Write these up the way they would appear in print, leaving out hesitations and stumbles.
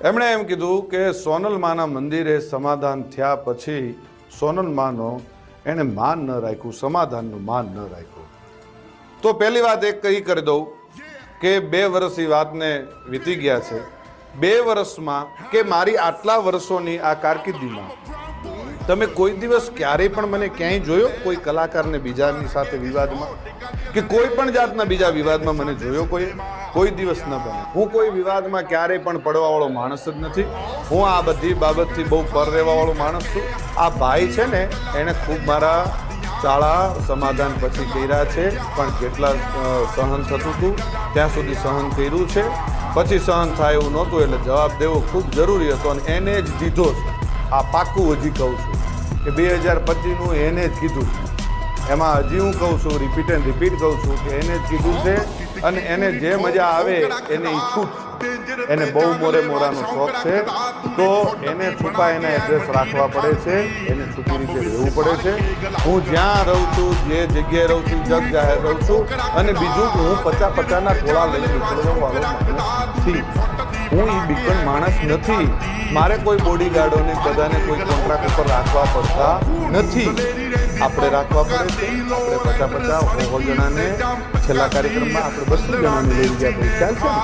એમણે એમ કીધું કે સોનલમાના મંદિરે સમાધાન થયા પછી સોનલમાનો એણે માન ન રાખ્યું, સમાધાનનું માન ન રાખ્યું. તો પહેલી વાત એક કહી કરી દઉં કે 2 વર્ષ એ વાતને વીતી ગયા છે. 2 વર્ષમાં કે મારી આટલા વર્ષોની આ કારકિર્દીમાં તમે કોઈ દિવસ ક્યારેય પણ મને ક્યાંય જોયો કોઈ કલાકારને બીજાની સાથે વિવાદમાં કે કોઈ પણ જાતના બીજા વિવાદમાં મને જોયો કોઈ દિવસ ન બને. હું કોઈ વિવાદમાં ક્યારેય પણ પડવાવાળો માણસ જ નથી. હું આ બધી બાબતથી બહુ પર રહેવાવાળો માણસ છું. આ ભાઈ છે ને એણે ખૂબ મારા ચાળા સમાધાન પછી કર્યા છે, પણ જેટલા સહન થતું હતું ત્યાં સુધી સહન કર્યું છે. પછી સહન થાય એવું નહોતું એટલે જવાબ દેવો ખૂબ જરૂરી હતો અને એને જ દીધો છે. આ પાક્કું હજી કહું છું કે 2025નું એને જ કીધું છે. એમાં હજી હું કહું છું, રિપીટ એન્ડ રિપીટ કહું છું કે એને જ કીધું છે અને એને જે મજા આવે એને એ છૂટ. એને બહુ મોરાનો શોખ છે તો એને છુપા એના એડ્રેસ રાખવા પડે છે, એને છુપી રીતે રહેવું પડે છે. હું જ્યાં રહું છું, જે જગ્યાએ રહું છું, જગ જાહેર રહું છું. અને બીજું કે હું 50-50ના ટોળા લઈને નીકળવા વાળો માણસ નથી. હું એ બીકણ માણસ નથી. મારે કોઈ બોડીગાર્ડોને બધાને કોઈ કોન્ટ્રાક્ટ ઉપર રાખવા પડતા નથી. આપણે રાખવા પડે છે. આપણે 50-50 જણાને છેલ્લા કાર્યક્રમમાં આપણે 200 જણાને લઈ ગયા ખ્યાલ છે ને.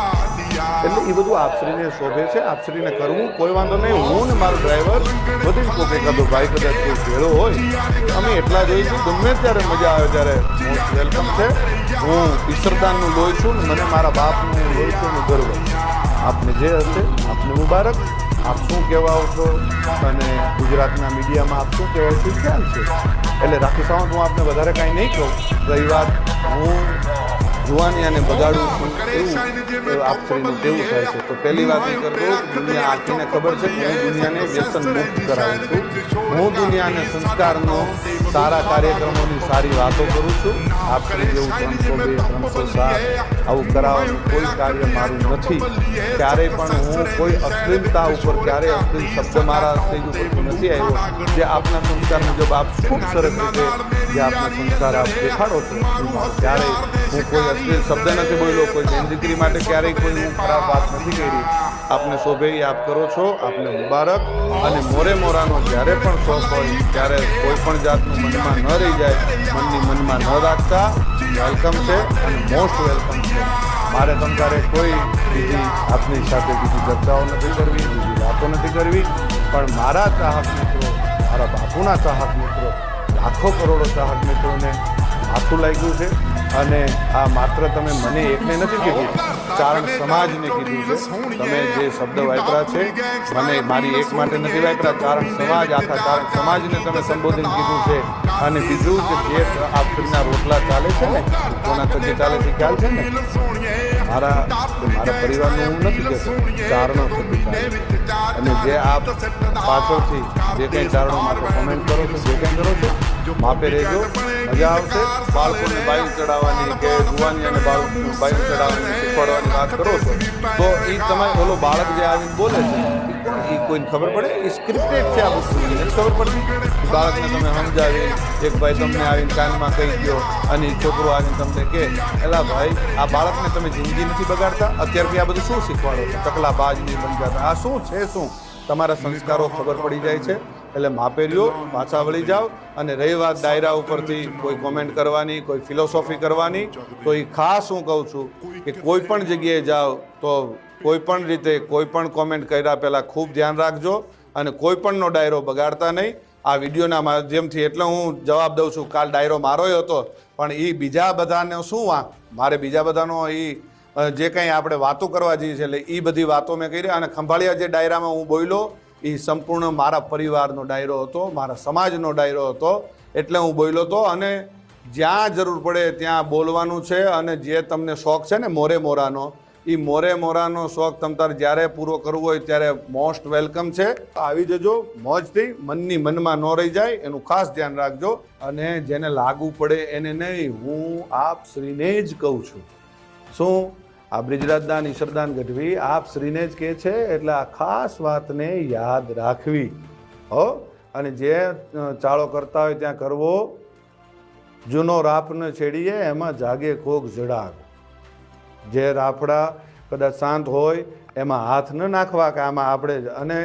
એટલે એ બધું આપશ્રીને શોભે છે, આપશ્રીને કરવું કોઈ વાંધો નહીં. હું ને મારો ડ્રાઈવર બધી કોઈ એકાદો ભાઈ કદાચ કોઈ ભેળો હોય અમે એટલા જઈશું. ગમે ત્યારે મજા આવે ત્યારે મોસ્ટ વેલકમ છે. હું ઈશ્વરદાનનું લોહી છું ને મને મારા બાપનું લોહી છું ને ગર્વ. આપને જે હશે આપને મુબારક. આપ શું કહેવા આવો છો અને ગુજરાતના મીડિયામાં આપ શું કહેવાય છે ખ્યાલ છે. એટલે રાખી સાવંત હું આપને વધારે કાંઈ નહીં કહું. રહી વાત હું જુવાની અને બગાડું છું એવું આપશ્રીનું કેવું થાય છે. તો પહેલી વાત એ કરતો દુનિયા આખીને ખબર છે કે હું દુનિયાને વ્યસન મુક્ત કરાવું છું. હું દુનિયાને સંસ્કારનો સારા કાર્યક્રમોની સારી વાતો કરું છું. આપશ્રી જેવું 302, 307 આવું કરાવવાનું કોઈ કાર્ય મારું નથી. ક્યારેય પણ હું કોઈ અશ્લીલતા ઉપર ક્યારેય અશ્લીલ શબ્દ મારા સ્ટેજ ઉપર નથી આવ્યો. જે આપના સંસ્કાર મુજબ આપ ખૂબ સરસ રીતે જે આપના સંસ્કાર આપ દેખાડો છો ક્યારેય હું કોઈ અશ્લીલ શબ્દ નથી બોલ્યો. કોઈ બેન દીકરી માટે ક્યારેય કોઈ હું ખરાબ વાત નથી કરી. આપને શોભે આપ કરો છો, આપને મુબારક. અને મોરાનો જ્યારે પણ શોખ હોય ત્યારે કોઈ પણ જાતનું મનમાં ન રહી જાય, મનમાં ન રાખતા. વેલકમ છે અને મોસ્ટ વેલકમ છે. મારે તમારે કોઈ બીજી આપની સાથે બીજી ચર્ચાઓ નથી કરવી, બીજી વાતો નથી કરવી. પણ મારા ચાહક મિત્રો, મારા બાપુના ચાહક મિત્રો, લાખો કરોડો ચાહક મિત્રોને માથું લાગ્યું છે. અને આ માત્ર તમે મને એકને નથી કીધું, ચારણ સમાજને કીધું છે. તમે જે શબ્દ વાપરા છે મને મારી એક માટે નથી વાપરા. ચારણ સમાજ, આખા ચારણ સમાજને તમે સંબોધન કીધું છે. અને બીજું કે જે આપના રોટલા ચાલે છે ને કોના થકી ચાલે છે ખ્યાલ છે ને. મારા પરિવારનું હું નથી કહેતો, ચારણો થકી ચાલે. અને જે આપ પાછળથી જે કંઈ ચારણો માટે કોમેન્ટ કરો છો, જે કંઈ કરો છો, માપે રહેજો. મજા આવશે. બાળકોને બાયું ચડાવવાની કે જુવાની અને બાયું ચડાવવાની શીખવાડવાની વાત કરો છો તો એ તમારે ઓલો બાળક જે આવીને બોલે છે એ કોઈને ખબર પડે? એ સ્ક્રિપ્ટેડ છે. આ વસ્તુ નથી ખબર પડતી. બાળકને તમે સમજાવી, એક ભાઈ તમને આવીને કાનમાં કહી દો અને એ છોકરો આવીને તમને કહે એલા ભાઈ આ બાળકને તમે જિંદગી નથી બગાડતા. અત્યારથી આ બધું શું શીખવાડો છો? ચકલા બાજ નહીં બની જતા. આ શું છે? શું તમારા સંસ્કારો ખબર પડી જાય છે. એટલે માપે રહ્યો, પાછા વળી જાઓ. અને રહી વાત ડાયરા ઉપરથી કોઈ કોમેન્ટ કરવાની, કોઈ ફિલોસોફી કરવાની, તો એ ખાસ હું કહું છું કે કોઈ પણ જગ્યાએ જાઓ તો કોઈ પણ રીતે કોઈ પણ કોમેન્ટ કર્યા પહેલાં ખૂબ ધ્યાન રાખજો અને કોઈ પણનો ડાયરો બગાડતા નહીં. આ વિડીયોના માધ્યમથી એટલે હું જવાબ દઉં છું. કાલ ડાયરો મારોય હતો પણ એ બીજા બધાને શું વાંક? મારે બીજા બધાનો એ જે કંઈ આપણે વાતો કરવા જઈએ છીએ એટલે એ બધી વાતો મેં કરી. અને ખંભાળિયા જે ડાયરામાં હું બોલ્યો એ સંપૂર્ણ મારા પરિવારનો ડાયરો હતો, મારા સમાજનો ડાયરો હતો. એટલે હું બોલ્યો હતો. અને જ્યાં જરૂર પડે ત્યાં બોલવાનું છે. અને જે તમને શોખ છે ને મોરાનો, એ મોરાનો શોખ તમારે જ્યારે પૂરો કરવો હોય ત્યારે મોસ્ટ વેલકમ છે. આવી જજો મોજથી. મનની મનમાં ન રહી જાય એનું ખાસ ધ્યાન રાખજો. અને જેને લાગુ પડે એને નહીં, હું આપ શ્રીને જ કહું છું. શું આ બ્રિજરાજદાન ઈશ્વરદાન ગઢવી આપ શ્રીને જ કહે છે. એટલે આ ખાસ વાતને યાદ રાખવી હો. અને જે ચાળો કરતા હોય ત્યાં કરવો. જૂનો રાફને છેડીએ એમાં જાગે કોક જડાગ. જે રાફડા કદાચ શાંત હોય એમાં હાથ ન નાખવા કે આમાં આપણે અને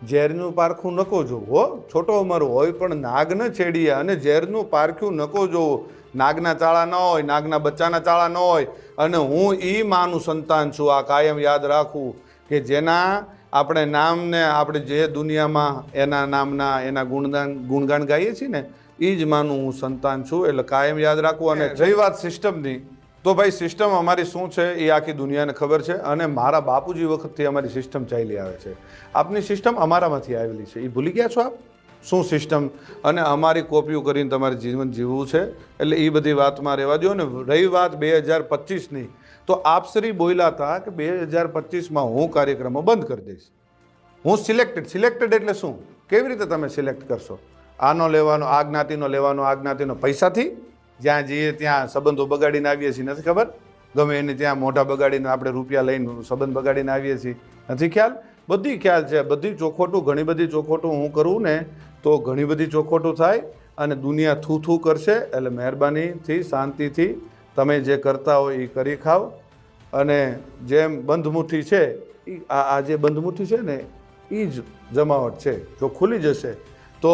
ઝેરનું પારખું નકો જોવું હો. છોટો ઉંમર હોય પણ નાગ ન છેડીએ અને ઝેરનું પારખ્યું નકો જોવું. નાગના ચાળા ન હોય, નાગના બચ્ચાના ચાળા ન હોય. અને હું ઈ માનું સંતાન છું. આ કાયમ યાદ રાખવું કે જેના આપણે નામને આપણે જે દુનિયામાં એના નામના એના ગુણગાન ગાઈએ છીએ ને એ જ માનું હું સંતાન છું. એટલે કાયમ યાદ રાખવું. અને રહી વાત સિસ્ટમની, તો ભાઈ સિસ્ટમ અમારી શું છે એ આખી દુનિયાને ખબર છે. અને મારા બાપુજી વખતથી અમારી સિસ્ટમ ચાલી આવે છે. આપની સિસ્ટમ અમારામાંથી આવેલી છે, એ ભૂલી ગયા છો આપ શું સિસ્ટમ? અને અમારી કોપીઓ કરીને તમારે જીવન જીવવું છે. એટલે એ બધી વાતમાં રહેવા દો. ને રહી વાત 2025ની, તો આપશ્રી બોલ્યા હતા કે 2025માં હું કાર્યક્રમો બંધ કરી દઈશ. હું સિલેક્ટેડ એટલે શું? કેવી રીતે તમે સિલેક્ટ કરશો? આનો લેવાનો, આ જ્ઞાતિનો લેવાનો, આ જ્ઞાતિનો પૈસાથી જ્યાં જઈએ ત્યાં સંબંધો બગાડીને આવીએ છીએ, નથી ખબર? ગમે એને ત્યાં મોઢા બગાડીને આપણે રૂપિયા લઈને સંબંધ બગાડીને આવીએ છીએ, નથી ખ્યાલ? બધી ખ્યાલ છે. બધી ચોખોટું, ઘણી બધી ચોખોટું હું કરું ને તો ઘણી બધી ચોખોટું થાય અને દુનિયા થૂ કરશે. એટલે મહેરબાનીથી શાંતિથી તમે જે કરતા હોય એ કરી ખાઓ. અને જેમ બંધમુઠ્ઠી છે એ આ જે બંધમુઠ્ઠી છે ને એ જ જમાવટ છે. જો ખુલી જશે તો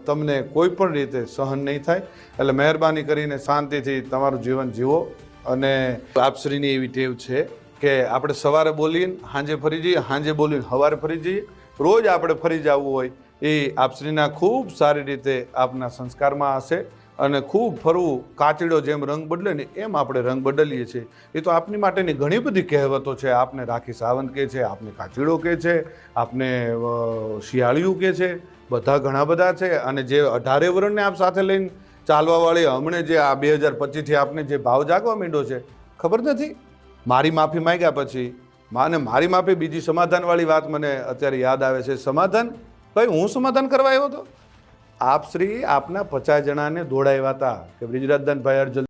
તમને કોઈ પણ રીતે સહન નહીં થાય. એટલે મહેરબાની કરીને શાંતિથી તમારું જીવન જીવો. અને આપશ્રીની એવી ટેવ છે કે આપણે સવારે બોલીને સાંજે ફરી જઈએ, સાંજે બોલીને સવારે ફરી જઈએ. રોજ આપણે ફરી જવું હોય એ આપશ્રીના ખૂબ સારી રીતે આપના સંસ્કારમાં હશે. અને ખૂબ ફરવું, કાચીડો જેમ રંગ બદલે ને એમ આપણે રંગ બદલીએ છીએ. એ તો આપની માટેની ઘણી બધી કહેવતો છે. આપને રાખી સાવંત કહે છે, આપને કાચીડો કહે છે, આપને શિયાળિયું કહે છે, બધા ઘણા બધા છે. અને જે 18 વર્ષને આપ સાથે લઈને ચાલવાવાળી હમણે જે આ 2025થી આપને જે ભાવ જાગવા માંડ્યો છે, ખબર નથી? મારી માફી માંગ્યા પછી માને મારી માફી, બીજી સમાધાનવાળી વાત મને અત્યારે યાદ આવે છે. સમાધાન? ભાઈ હું સમાધાન કરવા આવ્યો હતો? આપશ્રી આપના 50 જણાને દોડાવ્યા હતા કે બ્રિજરાજદાનભાઈ અર્જુન